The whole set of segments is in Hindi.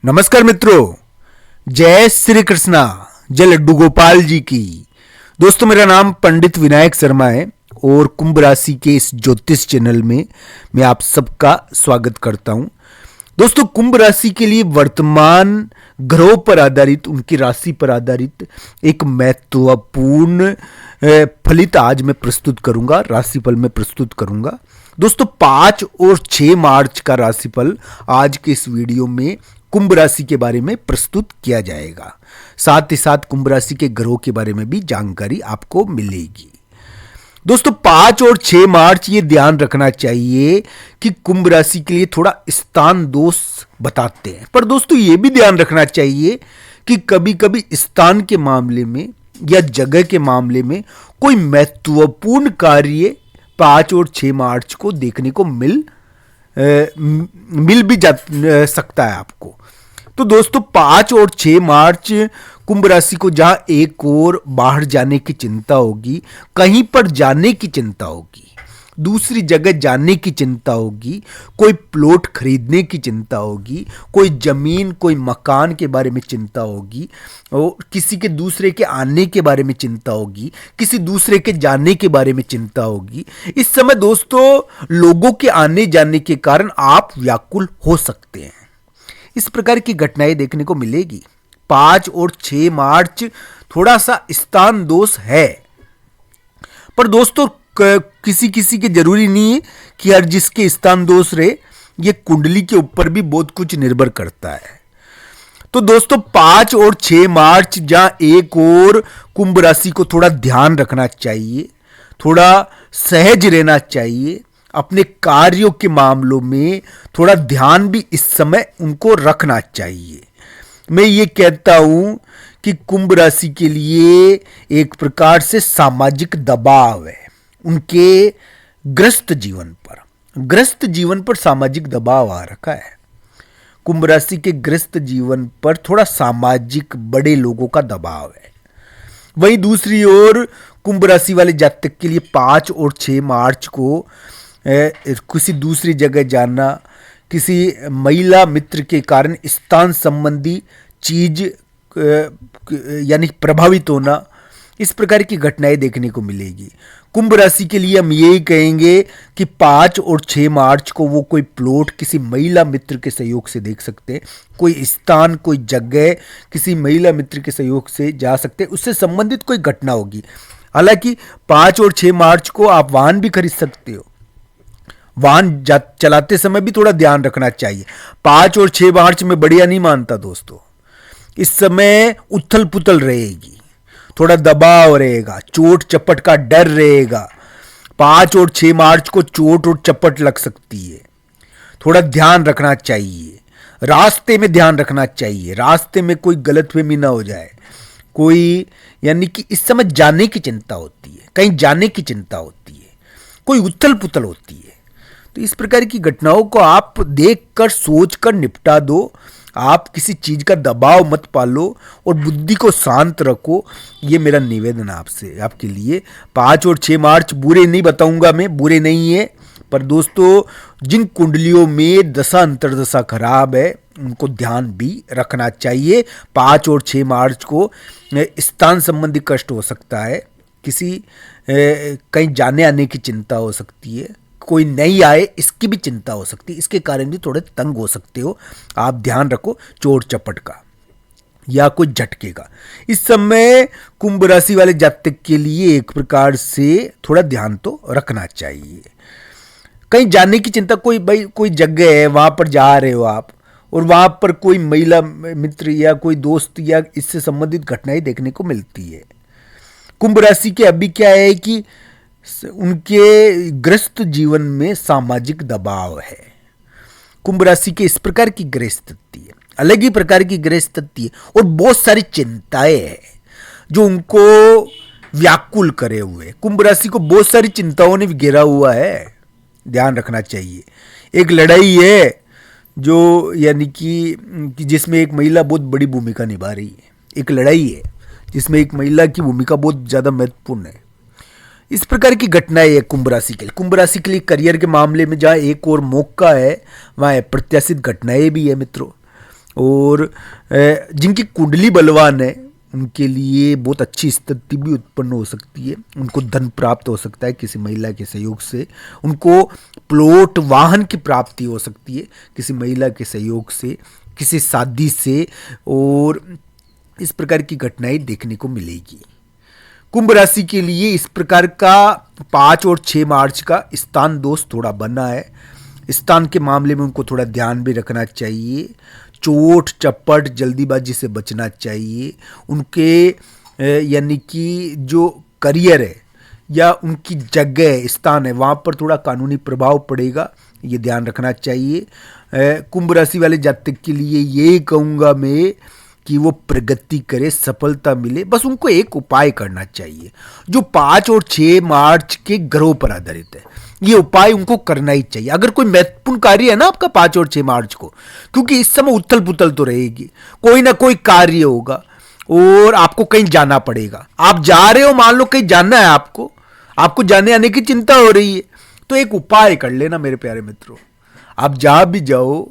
नमस्कार मित्रों, जय श्री कृष्णा, जय लड्डू गोपाल जी की। दोस्तों, मेरा नाम पंडित विनायक शर्मा है और कुंभ राशि के इस ज्योतिष चैनल में मैं आप सबका स्वागत करता हूं। दोस्तों, कुंभ राशि के लिए वर्तमान ग्रहों पर आधारित, उनकी राशि पर आधारित एक महत्वपूर्ण फलित आज मैं प्रस्तुत करूंगा, राशिफल में प्रस्तुत करूंगा। दोस्तों, 5 और 6 मार्च का राशिफल आज के इस वीडियो में कुंभ राशि के बारे में प्रस्तुत किया जाएगा। साथ ही साथ कुंभ राशि के ग्रहों के बारे में भी जानकारी आपको मिलेगी। दोस्तों, 5 और 6 मार्च ये ध्यान रखना चाहिए कि कुंभ राशि के लिए थोड़ा स्थान दोष बताते हैं, पर दोस्तों ये भी ध्यान रखना चाहिए कि कभी कभी स्थान के मामले में या जगह के मामले में कोई महत्वपूर्ण कार्य 5 और 6 मार्च को देखने को मिल भी जा सकता है आपको। तो दोस्तों, 5 और 6 मार्च कुंभ राशि को जहां एक और बाहर जाने की चिंता होगी, कहीं पर जाने की चिंता होगी, दूसरी जगह जाने की चिंता होगी, कोई प्लॉट खरीदने की चिंता होगी, कोई जमीन, कोई मकान के बारे में चिंता होगी, और किसी के दूसरे के आने के बारे में चिंता होगी, किसी दूसरे के जाने के बारे में चिंता होगी। इस समय दोस्तों, लोगों के आने जाने के कारण आप व्याकुल हो सकते हैं। इस प्रकार की घटनाएं देखने को मिलेगी। 5 और 6 मार्च थोड़ा सा स्थान दोष है, पर दोस्तों किसी किसी के जरूरी नहीं है कि हर जिसके स्थान दोष रहे। ये कुंडली के ऊपर भी बहुत कुछ निर्भर करता है। तो दोस्तों, 5 और 6 मार्च जहां एक और कुंभ राशि को थोड़ा ध्यान रखना चाहिए, थोड़ा सहज रहना चाहिए, अपने कार्यों के मामलों में थोड़ा ध्यान भी इस समय उनको रखना चाहिए। मैं ये कहता हूं कि कुंभ राशि के लिए एक प्रकार से सामाजिक दबाव है, उनके ग्रस्त जीवन पर सामाजिक दबाव आ रखा है। कुंभ राशि के ग्रस्त जीवन पर थोड़ा सामाजिक बड़े लोगों का दबाव है। वहीं दूसरी ओर कुंभ राशि वाले जातक के लिए 5 और 6 मार्च को किसी दूसरी जगह जाना, किसी महिला मित्र के कारण स्थान संबंधी चीज यानी प्रभावित होना, इस प्रकार की घटनाएं देखने को मिलेगी। कुंभ राशि के लिए हम यही कहेंगे कि 5 और 6 मार्च को वो कोई प्लॉट किसी महिला मित्र के सहयोग से देख सकते हैं, कोई स्थान, कोई जगह किसी महिला मित्र के सहयोग से जा सकते हैं, उससे संबंधित कोई घटना होगी। हालांकि 5 और 6 मार्च को आप वाहन भी खरीद सकते हो। वाहन चलाते समय भी थोड़ा ध्यान रखना चाहिए। 5 और 6 मार्च में बढ़िया नहीं मानता दोस्तों। इस समय उथल पुथल रहेगी, थोड़ा दबाव रहेगा, चोट चपट का डर रहेगा। 5 और 6 मार्च को चोट और चपट लग सकती है, थोड़ा ध्यान रखना चाहिए। रास्ते में ध्यान रखना चाहिए, रास्ते में कोई गलतफहमी ना हो जाए। कोई यानी कि इस समय जाने की चिंता होती है, कहीं जाने की चिंता होती है, कोई उथल पुथल होती है। तो इस प्रकार की घटनाओं को आप देखकर सोचकर निपटा दो। आप किसी चीज का दबाव मत पालो और बुद्धि को शांत रखो। ये मेरा निवेदन आपसे, आपके लिए। 5 और 6 मार्च बुरे नहीं बताऊंगा मैं, बुरे नहीं है, पर दोस्तों जिन कुंडलियों में दशा अंतर्दशा खराब है उनको ध्यान भी रखना चाहिए। 5 और 6 मार्च को स्थान संबंधी कष्ट हो सकता है, किसी कहीं जाने आने की चिंता हो सकती है, कोई नहीं आए इसकी भी चिंता हो सकती है, इसके कारण भी थोड़े तंग हो सकते हो। आप ध्यान रखो चोट चपट का या कोई झटके का। इस समय कुंभ राशि वाले जातक के लिए एक प्रकार से थोड़ा ध्यान तो रखना चाहिए। कहीं जाने की चिंता, कोई जगह है वहां पर जा रहे हो आप, और वहां पर कोई महिला मित्र या कोई दोस्त या इससे संबंधित घटनाएं देखने को मिलती है। कुंभ राशि के अभी क्या है कि उनके ग्रस्त जीवन में सामाजिक दबाव है। कुंभ राशि के इस प्रकार की ग्रह स्थिति है, अलग ही प्रकार की ग्रह स्थिति है, और बहुत सारी चिंताएं हैं जो उनको व्याकुल करे हुए। कुंभ राशि को बहुत सारी चिंताओं ने घेरा हुआ है, ध्यान रखना चाहिए। एक लड़ाई है जो यानी कि जिसमें एक महिला बहुत बड़ी भूमिका निभा रही है। एक लड़ाई है जिसमें एक महिला की भूमिका बहुत ज्यादा महत्वपूर्ण है। इस प्रकार की घटनाएं है कुंभ राशि के लिए। कुंभ राशि के लिए करियर के मामले में जहां एक और मौका है, वहां अप्रत्याशित घटनाएं भी है मित्रों। और जिनकी कुंडली बलवान है उनके लिए बहुत अच्छी स्थिति भी उत्पन्न हो सकती है। उनको धन प्राप्त हो सकता है किसी महिला के सहयोग से। उनको प्लॉट वाहन की प्राप्ति हो सकती है किसी महिला के सहयोग से, किसी शादी से, और इस प्रकार की घटनाएं देखने को मिलेगी। कुंभ राशि के लिए इस प्रकार का 5 और 6 मार्च का स्थान दोष थोड़ा बना है। स्थान के मामले में उनको थोड़ा ध्यान भी रखना चाहिए। चोट चपट जल्दीबाजी से बचना चाहिए। उनके यानी कि जो करियर है या उनकी जगह स्थान है वहाँ पर थोड़ा कानूनी प्रभाव पड़ेगा, ये ध्यान रखना चाहिए। कुंभ राशि वाले जातक के लिए ये कहूँगा मैं कि वो प्रगति करे, सफलता मिले। बस उनको एक उपाय करना चाहिए जो 5 और 6 मार्च के ग्रहों पर आधारित है। ये उपाय उनको करना ही चाहिए अगर कोई महत्वपूर्ण कार्य है ना आपका 5 और 6 मार्च को, क्योंकि इस समय उथल पुथल तो रहेगी, कोई ना कोई कार्य होगा और आपको कहीं जाना पड़ेगा। आप जा रहे हो, मान लो कहीं जाना है आपको जाने आने की चिंता हो रही है, तो एक उपाय कर लेना मेरे प्यारे मित्रों। आप जहां भी जाओ,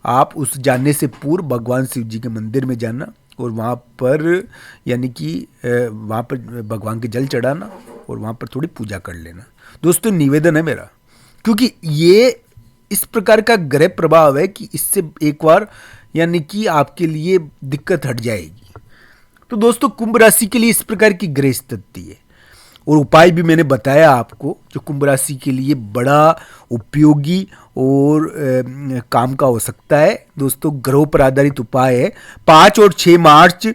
आप उस जाने से पूर्व भगवान शिव जी के मंदिर में जाना और वहाँ पर यानी कि वहाँ पर भगवान के जल चढ़ाना और वहाँ पर थोड़ी पूजा कर लेना। दोस्तों निवेदन है मेरा, क्योंकि ये इस प्रकार का ग्रह प्रभाव है कि इससे एक बार यानी कि आपके लिए दिक्कत हट जाएगी। तो दोस्तों कुंभ राशि के लिए इस प्रकार की ग्रह स्थिति है और उपाय भी मैंने बताया आपको जो कुंभ राशि के लिए बड़ा उपयोगी और काम का हो सकता है। दोस्तों ग्रहों पर आधारित उपाय है। 5 और 6 मार्च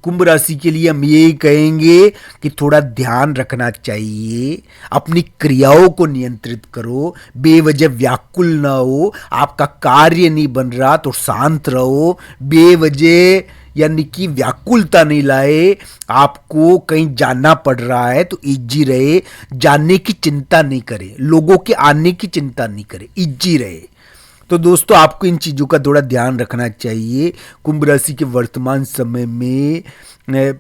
कुंभ राशि के लिए हम ये कहेंगे कि थोड़ा ध्यान रखना चाहिए, अपनी क्रियाओं को नियंत्रित करो, बेवजह व्याकुल ना हो, आपका कार्य नहीं बन रहा तो शांत रहो, बेवजह यानी कि व्याकुलता नहीं लाए। आपको कहीं जाना पड़ रहा है तो इजी रहे, जाने की चिंता नहीं करे, लोगों के आने की चिंता नहीं करे, इजी रहे। तो दोस्तों आपको इन चीज़ों का थोड़ा ध्यान रखना चाहिए। कुंभ राशि के वर्तमान समय में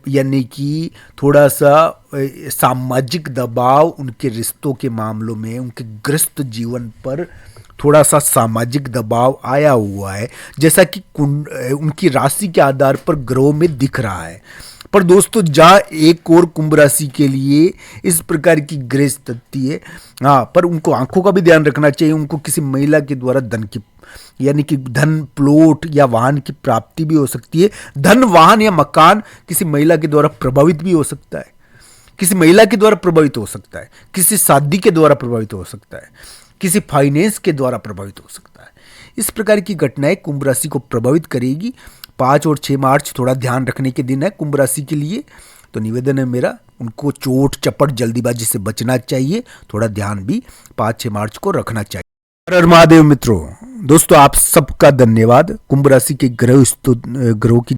यानी कि थोड़ा सा सामाजिक दबाव उनके रिश्तों के मामलों में, उनके ग्रस्त जीवन पर थोड़ा सा सामाजिक दबाव आया हुआ है, जैसा कि उनकी राशि के आधार पर ग्रहों में दिख रहा है। पर दोस्तों जहाँ एक और कुंभ राशि के लिए इस प्रकार की ग्रह स्थिति है, हाँ, पर उनको आंखों का भी ध्यान रखना चाहिए। उनको किसी महिला के द्वारा धन की यानी कि धन, प्लॉट या वाहन की प्राप्ति भी हो सकती है। धन, वाहन या मकान किसी महिला के द्वारा प्रभावित भी हो सकता है, किसी महिला के द्वारा प्रभावित हो सकता है, किसी शादी के द्वारा प्रभावित हो सकता है, किसी फाइनेंस के द्वारा प्रभावित हो सकता है। इस प्रकार की घटनाएं कुंभ राशि को प्रभावित करेगी। 5 और 6 मार्च थोड़ा ध्यान रखने के दिन है कुंभ राशि के लिए। तो निवेदन है मेरा, उनको चोट चपट जल्दीबाजी से बचना चाहिए, थोड़ा ध्यान भी 5-6 मार्च को रखना चाहिए। हर हर महादेव मित्रों, दोस्तों आप सबका धन्यवाद। कुंभ राशि के ग्रहों की